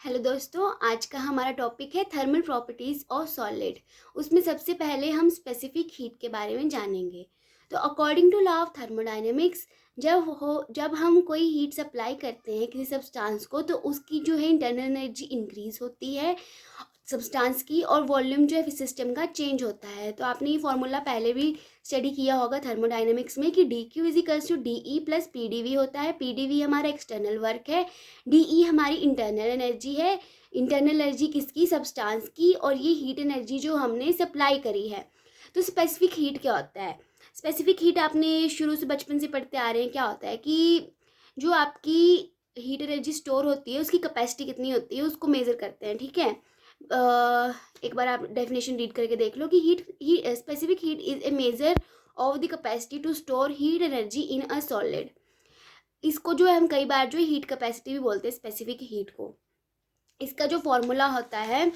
Hello दोस्तों, आज का हमारा टॉपिक है थर्मल प्रॉपर्टीज़ ऑफ सॉलिड। उसमें सबसे पहले हम स्पेसिफिक हीट के बारे में जानेंगे। तो according to law of thermodynamics, जब हम कोई हीट सप्लाई करते हैं किसी सब्सटेंस को, तो उसकी जो है इंटरनल एनर्जी इंक्रीज होती है सब्सटेंस की, और वॉल्यूम जो है सिस्टम का चेंज होता है। तो आपने ये फॉर्मूला पहले भी स्टडी किया होगा थर्मोडायनेमिक्स में कि d q is equals to d e plus p D v होता है। पी डी वी हमारा एक्सटर्नल वर्क है, डी ई हमारी इंटरनल एनर्जी है। इंटरनल एनर्जी किसकी? सब्सटेंस की। और ये हीट एनर्जी जो हमने सप्लाई करी है। तो स्पेसिफिक हीट क्या होता है? स्पेसिफिक हीट आपने शुरू से बचपन से पढ़ते आ रहे हैं। क्या होता है कि जो आपकी हीट एनर्जी स्टोर होती है उसकी कैपेसिटी कितनी होती है उसको मेज़र करते हैं, ठीक है। एक बार आप डेफिनेशन रीड करके देख लो कि specific heat is a measure of the capacity to store heat energy in a solid. इसको जो है हम कई बार जो हीट कैपेसिटी भी बोलते हैं स्पेसिफिक हीट को। इसका जो फॉर्मूला होता है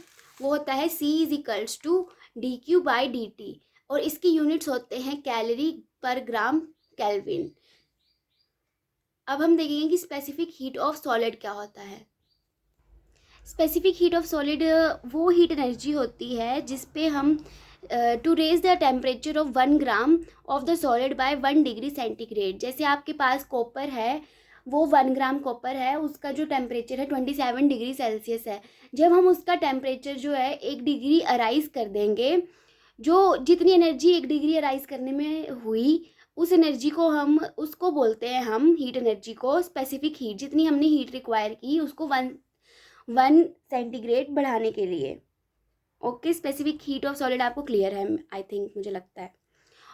वो होता है C is equals to D Q by D t, और इसकी यूनिट्स होते हैं कैलोरी पर ग्राम केल्विन। अब हम देखेंगे कि स्पेसिफिक हीट ऑफ सॉलिड क्या होता है। स्पेसिफिक हीट ऑफ सॉलिड वो हीट एनर्जी होती है जिस पे हम to raise the temperature of 1 gram of the solid by 1 degree centigrade. जैसे आपके पास कॉपर है, वो 1 ग्राम कॉपर है, उसका जो टेम्परेचर है 27 डिग्री सेल्सियस है। जब हम उसका टेम्परेचर जो है 1 डिग्री अराइज कर देंगे, जो जितनी एनर्जी 1 डिग्री अराइज करने में हुई उस एनर्जी को हम उसको बोलते हैं हम हीट एनर्जी को स्पेसिफिक हीट। जितनी हमने हीट रिक्वायर की उसको 1 सेंटीग्रेड बढ़ाने के लिए। Okay, specific heat of solid आपको क्लियर है आई थिंक, मुझे लगता है।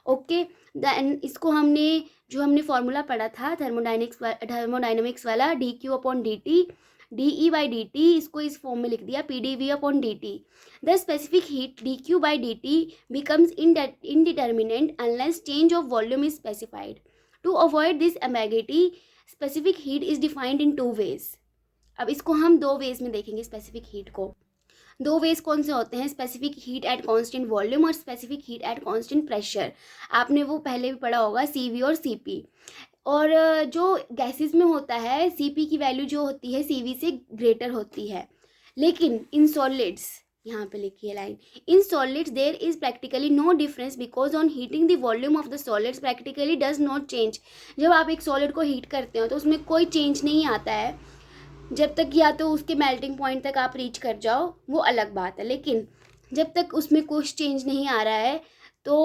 ओके, देन इसको हमने फॉर्मूला पढ़ा था थर्मोडाइनमिक्स वाला, D Q upon D T, D E by D T, इसको इस फॉर्म में लिख दिया P D we upon D T. The specific heat D Q by D T becomes indeterminate unless change of volume is specified. To avoid this ambiguity, specific heat is defined in 2 ways. अब इसको हम 2 veg में देखेंगे specific heat को। 2 veg कौन से होते हैं? Specific heat at constant volume और specific heat at constant pressure. आपने वो पहले भी पढ़ा होगा, सीवी और सीपी। और जो गैसेस में होता है सीपी की वैल्यू जो होती है सीवी से ग्रेटर होती है। लेकिन इन सॉलिड्स, यहाँ पे लिखी है line, in solids there is practically no difference because on heating the volume of the solids practically does not change. जब आप एक सॉलिड को हीट करते हो तो उसमें कोई चेंज नहीं आता है, जब तक या तो उसके मेल्टिंग पॉइंट तक आप रीच कर जाओ वो अलग बात है। लेकिन जब तक उसमें कुछ चेंज नहीं आ रहा है तो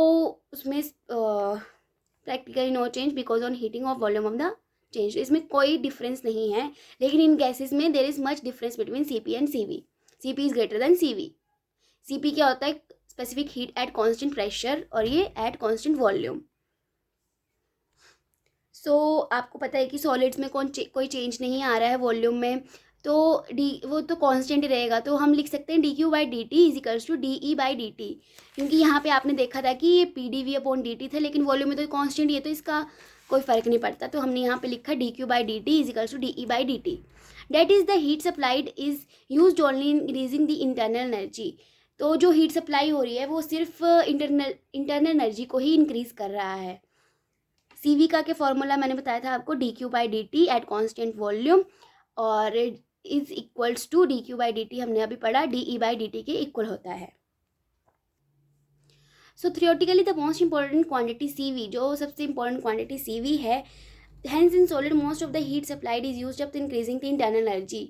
उसमें practically no change because on heating of volume of the change, इसमें कोई डिफरेंस नहीं है। लेकिन इन गैसेस में there is much difference between CP and CV. CP is greater than CV. CP क्या होता है? Specific heat at constant pressure, और ये एट कॉन्स्टेंट वॉल्यूम। सो आपको पता है कि सॉलिड्स में कोई चेंज नहीं आ रहा है वॉल्यूम में, तो वो तो कांस्टेंट ही रहेगा। तो हम लिख सकते हैं d Q by D t is equals to d E by D t, क्योंकि यहाँ पे आपने देखा था कि ये p D we upon D t था, लेकिन वॉल्यूम में तो कांस्टेंट ही है तो इसका कोई फ़र्क नहीं पड़ता। तो हमने यहाँ पे लिखा d Q by D t is equals to d E by D t. That is the heat supplied is use only in increasing the internal energy. तो जो हीट सप्लाई हो रही है वो सिर्फ इंटरनल एनर्जी को ही इंक्रीज कर रहा है। सीवी का के फॉर्मूला मैंने बताया था आपको, D Q by D T at constant volume, और is equals to D Q by D T हमने अभी पढ़ा D E by D T के इक्वल होता है। So theoretically the most important quantity C V, जो सबसे इंपॉर्टेंट क्वांटिटी सीवी है। Hence in solid most of the heat supplied is used up increasing the internal energy.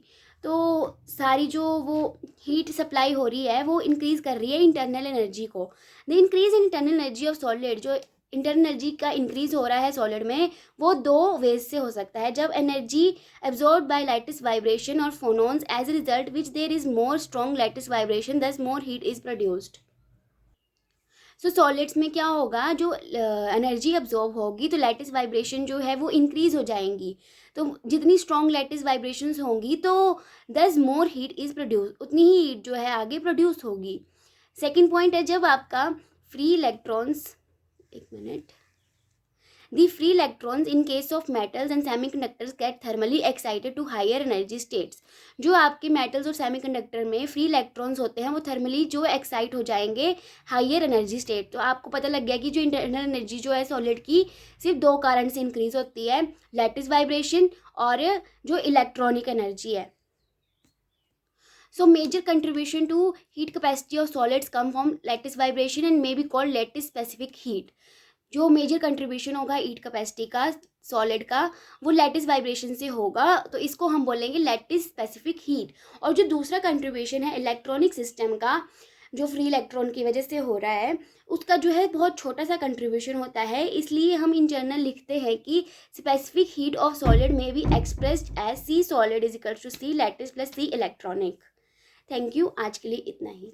तो सारी जो वो हीट सप्लाई हो रही है वो इंक्रीज कर रही है इंटरनल एनर्जी को। The increase in internal energy of solid, जो इंटरनल एनर्जी का इंक्रीज हो रहा है सॉलिड में, वो 2 वेज से हो सकता है। जब energy absorb by lattice vibration और phonons as a result which there is more strong lattice vibration thus more heat is produced. So solids में क्या होगा, जो एनर्जी अब्जॉर्ब होगी तो लैटिस वाइब्रेशन जो है वो इंक्रीज हो जाएंगी। तो जितनी स्ट्रॉन्ग लैटिस वाइब्रेशंस होंगी तो दस मोर हीट इज प्रोड्यूस, उतनी ही हीट जो है आगे प्रोड्यूस होगी। सेकेंड पॉइंट है, जब आपका फ्री इलेक्ट्रॉन्स, एक minute, The free electrons in case of metals and semiconductors get thermally excited to higher energy states। जो आपके मेटल्स और सेमीकंडक्टर में फ्री इलेक्ट्रॉन्स होते हैं वो थर्मली जो एक्साइट हो जाएंगे हायर एनर्जी स्टेट। तो आपको पता लग गया कि जो इंटरनल एनर्जी जो है सॉलिड की सिर्फ 2 कारण से इंक्रीज होती है, लैटिस वाइब्रेशन और जो इलेक्ट्रॉनिक एनर्जी है। So major contribution to heat capacity of solids come from lattice vibration and may be called lattice specific heat. जो मेजर कंट्रीब्यूशन होगा हीट कैपेसिटी का सॉलिड का वो लैटिस वाइब्रेशन से होगा, तो इसको हम बोलेंगे लैटिस स्पेसिफिक हीट। और जो दूसरा कंट्रीब्यूशन है इलेक्ट्रॉनिक सिस्टम का, जो फ्री इलेक्ट्रॉन की वजह से हो रहा है, उसका जो है बहुत छोटा सा कंट्रीब्यूशन होता है, इसलिए हम इन जनरल लिखते हैं कि स्पेसिफिक हीट ऑफ सॉलिड में be expressed as c solid is equal to c lattice plus c electronic. Thank you, आज के लिए इतना ही।